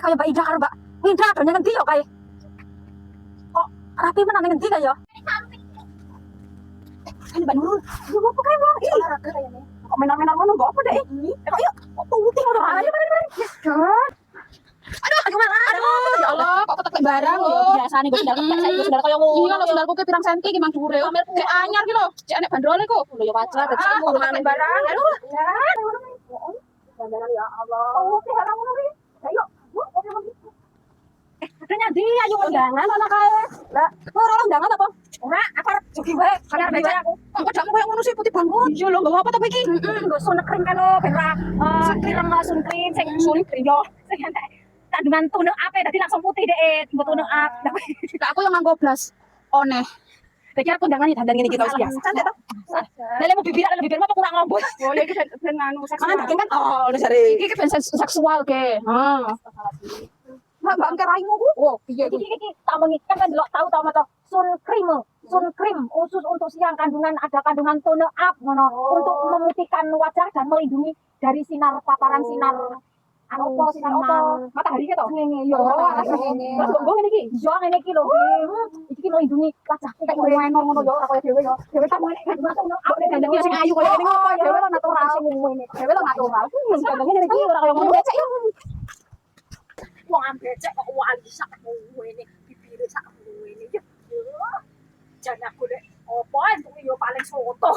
kaya Mbak Ida karo Mbak Winda adone ngendi yo kae? Kok rapi menane ngendi kae yo? Ini Mbak Nurul. Yo apa kae, Mbak? Olahraga kayane. Kok menar-menar ngono kok apa deh? Kok yo kok putih ngono. Ayo mari. Yes, God. Aduh, ya Allah, kok ketek barang lho. Biasane gue sendal ketek saiki sendal kaya ngono. Iya lho, sendalku ki pirang senti ki mang dhuwure. Kayak anyar ki lho. Cek enek bandrole kok. Lho ya wajar dadi ngono barang. Aduh. Ya Allah. Putih barang ngono ki. Ayo. Adanya ndi ayo undangan ana kae. Lah, ora undangan apa? Ora, aku arep jogging wae. Kaya bae aku. Kok kodakmu koyo ngono sih putih banget. Iya lho, nggawa apa to iki? Nggo sun krim kan lho, ben ora sun krim sing sun krim yo. Sing entek kandungan tune up dadi langsung putih deh, mbok tune up. Lah aku yang nganggo blas oneh. Dadi aku undangan iki dandan ngene iki wis biasa. Santai to. Lah lemu bibir apa kurang rambut. Oh ya iki ben anu seksual. Kan oh, jare. Iki ben seksual ke. Heeh. Mbak angke raimu ku. Oh, piye iki tak mengikan kan delok tahu maca sun krim khusus untuk siang ada kandungan tone up ngono untuk memutihkan wajah dan melindungi dari sinar paparan sinar sinar matahari gitu. Ngene yo. Terus nggo ngene iki. Yo ngene iki lho. Iki melindungi wajah kayak ngono yo ora koyo dhewe yo. Dhewe tak ngene kandungan tone up dandange sing ayu koyo ngene ngopo dhewe lo natural sing ngene. Dhewe lo natural. Dandange ngene iki ora koyo ngono becek yo. Wong ambecek kok wali sak ngene bibire sak ngene yo. Jan aku lek opo entuk yo paling soto.